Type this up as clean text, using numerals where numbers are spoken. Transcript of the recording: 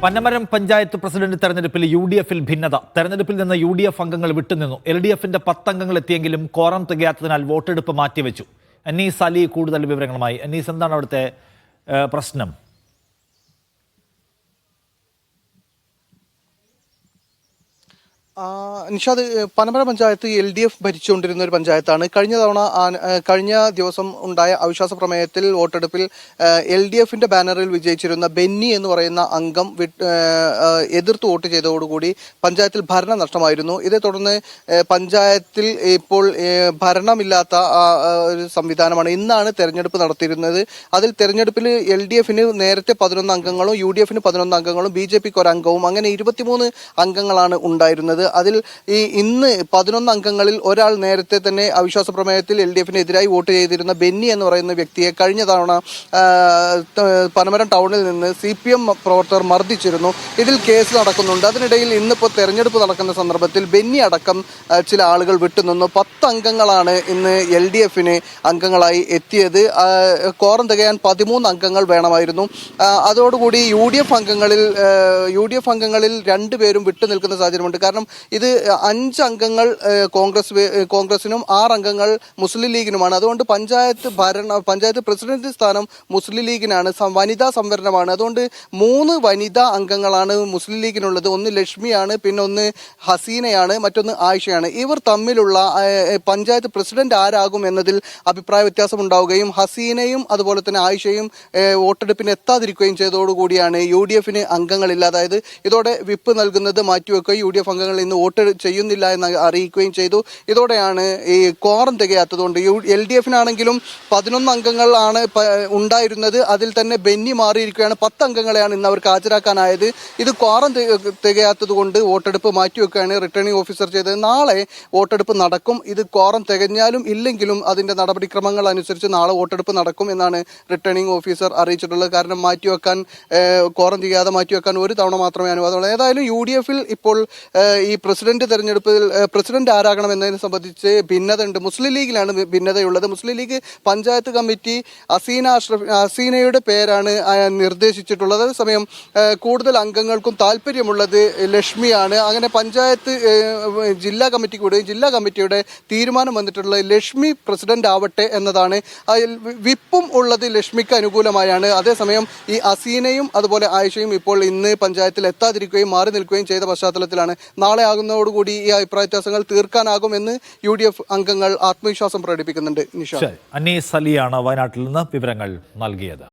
പന്നമരം panchayat president തെരഞ്ഞെടുപ്പിൽ യു.ഡി.എഫിൽ ഭിന്നത. തെരഞ്ഞെടുപ്പിൽ നിന്ന് യു.ഡി.എഫ് അംഗങ്ങൾ വിട്ടുനിന്നു. എൽ.ഡി.എഫിന്റെ 10 അംഗങ്ങൾ എത്തിയെങ്കിലും കോറം തികയാത്തതിനാൽ വോട്ടെടുപ്പ് മാറ്റിവെച്ചു. അനീസ് അലി കൂടുതൽ വിവരങ്ങളുമായി. അനീസ്, എന്താണ് അവിടുത്തെ പ്രശ്നം? നിഷാദ്, പനമര പഞ്ചായത്ത് LDF ഭരിച്ചുകൊണ്ടിരുന്ന ഒരു പഞ്ചായത്താണ്. കഴിഞ്ഞ ദിവസം ഉണ്ടായ അവിശ്വാസ പ്രമേയത്തിൽ വോട്ടെടുപ്പിൽ LDFന്റെ ബാനറിൽ വിജയിച്ചിരുന്ന ബെന്നി എന്ന് പറയുന്ന അംഗം എതിർത്ത് വോട്ട് ചെയ്തതോടുകൂടി പഞ്ചായത്തിൽ ഭരണം നഷ്ടമായിരുന്നു. ഇതേ തുടർന്ന് പഞ്ചായത്തിൽ ഇപ്പോൾ ഭരണമില്ലാത്ത ഒരു സംവിധാനമാണ്. ഇന്നാണ് തെരഞ്ഞെടുപ്പ് നടത്തിയിരുന്നത്. അതിൽ തെരഞ്ഞെടുപ്പിൽ LDFന് നേരത്തെ 11 അംഗങ്ങളും UDFന് 11 അംഗങ്ങളും BJPക്ക് ഒരു അംഗവും അങ്ങനെ 23 അംഗങ്ങളാണ് ഉണ്ടായിരുന്നത്. അതിൽ ഇന്ന് 11 അംഗങ്ങളിൽ ഒരാൾ നേരത്തെ തന്നെ അവിശ്വാസ പ്രമേയത്തിൽ LDFനെതിരായി വോട്ട് ചെയ്തിരുന്ന ബെന്നി എന്ന് പറയുന്ന വ്യക്തിയെ കഴിഞ്ഞ തവണ പനമരം ടൗണിൽ നിന്ന് CPM പ്രവർത്തകർ മർദ്ദിച്ചിരുന്നു. ഇതിൽ കേസ് നടക്കുന്നുണ്ട്. അതിനിടയിൽ ഇന്നിപ്പോൾ തെരഞ്ഞെടുപ്പ് നടക്കുന്ന സന്ദർഭത്തിൽ ബെന്നി അടക്കം ചില ആളുകൾ വിട്ടുനിന്നു. 10 അംഗങ്ങളാണ് ഇന്ന് LDFന് അംഗങ്ങളായി എത്തിയത്. കോറം തികയാൻ 13 അംഗങ്ങൾ വേണമായിരുന്നു. അതോടുകൂടി UDF അംഗങ്ങളിൽ 2 പേരും വിട്ടുനിൽക്കുന്ന സാഹചര്യമുണ്ട്. കാരണം ഇത് 5 അംഗങ്ങൾ കോൺഗ്രസിനും 6 അംഗങ്ങൾ മുസ്ലിം ലീഗിനുമാണ്. അതുകൊണ്ട് പഞ്ചായത്ത് പ്രസിഡന്റ് സ്ഥാനം മുസ്ലിം ലീഗിനാണ്. വനിതാ സംവരണമാണ്. അതുകൊണ്ട് 3 വനിതാ അംഗങ്ങളാണ് മുസ്ലിം ലീഗിനുള്ളത്. ഒന്ന് ലക്ഷ്മിയാണ്, പിന്നെ ഒന്ന് ഹസീനയാണ്, മറ്റൊന്ന് ആയിഷയാണ്. ഇവർ തമ്മിലുള്ള പഞ്ചായത്ത് പ്രസിഡന്റ് ആരാകും എന്നതിൽ അഭിപ്രായ വ്യത്യാസം ഉണ്ടാവുകയും ഹസീനയും അതുപോലെ തന്നെ ആയിഷയും വോട്ടെടുപ്പിന് എത്താതിരിക്കുകയും ചെയ്തതോടുകൂടിയാണ് UDFന് അംഗങ്ങളില്ല. അതായത് ഇതോടെ വിപ്പ് നൽകുന്നത് മാറ്റിവെക്കുകയും UDF അംഗങ്ങൾ ഇന്ന് വോട്ട് ചെയ്യുന്നില്ല എന്ന് അറിയിക്കുകയും ചെയ്തു. ഇതോടെയാണ് ഈ കോറം തികയാത്തതുകൊണ്ട് LDFനാണെങ്കിലും 11 അംഗങ്ങളാണ് ഉണ്ടായിരുന്നത്. അതിൽ തന്നെ ബെന്നി മാറിയിരിക്കുകയാണ്. 10 അംഗങ്ങളെയാണ് ഇന്ന് അവർക്ക് ഹാജരാക്കാനായത്. ഇത് കോറം തികയാത്തത് കൊണ്ട് വോട്ടെടുപ്പ് മാറ്റിവെക്കുകയാണ് റിട്ടേണിംഗ് ഓഫീസർ ചെയ്തത്. നാളെ വോട്ടെടുപ്പ് നടക്കും. ഇത് കോറം തികഞ്ഞാലും ഇല്ലെങ്കിലും അതിന്റെ നടപടിക്രമങ്ങൾ അനുസരിച്ച് നാളെ വോട്ടെടുപ്പ് നടക്കും എന്നാണ് റിട്ടേണിംഗ് ഓഫീസർ അറിയിച്ചിട്ടുള്ളത്. കാരണം കോറം തികയാതെ മാറ്റിവെക്കാൻ ഒരു തവണ മാത്രമേ അനുവാദമുള്ളൂ. ഏതായാലും UDFൽ ഇപ്പോൾ ഈ പ്രസിഡന്റ് തെരഞ്ഞെടുപ്പിൽ പ്രസിഡന്റ് ആരാകണം എന്നതിനെ സംബന്ധിച്ച് ഭിന്നത ഉണ്ട്. മുസ്ലിം ലീഗിലാണ് ഭിന്നതയുള്ളത്. മുസ്ലിം ലീഗ് പഞ്ചായത്ത് കമ്മിറ്റി ഹസീനയുടെ പേരാണ് നിർദ്ദേശിച്ചിട്ടുള്ളത്. അതേസമയം കൂടുതൽ അംഗങ്ങൾക്കും താല്പര്യമുള്ളത് ലക്ഷ്മിയാണ്. അങ്ങനെ പഞ്ചായത്ത് ജില്ലാ കമ്മിറ്റിയുടെ തീരുമാനം വന്നിട്ടുള്ളത് ലക്ഷ്മി പ്രസിഡന്റ് ആവട്ടെ എന്നതാണ്. വിപ്പും ഉള്ളത് ലക്ഷ്മിക്ക് അനുകൂലമായാണ്. അതേസമയം ഈ ഹസീനയും അതുപോലെ ആയിഷയും ഇപ്പോൾ ഇന്ന് പഞ്ചായത്തിൽ എത്താതിരിക്കുകയും മാറി നിൽക്കുകയും ചെയ്ത പശ്ചാത്തലത്തിലാണ് നാളെ ആകുന്നതോടുകൂടി ഈ അഭിപ്രായ വ്യത്യാസങ്ങൾ തീർക്കാനാകുമെന്ന് UDF അംഗങ്ങൾ ആത്മവിശ്വാസം പ്രകടിപ്പിക്കുന്നുണ്ട്. അനീസ് അലിയാണ് വയനാട്ടിൽ നിന്ന് വിവരങ്ങൾ നൽകിയത്.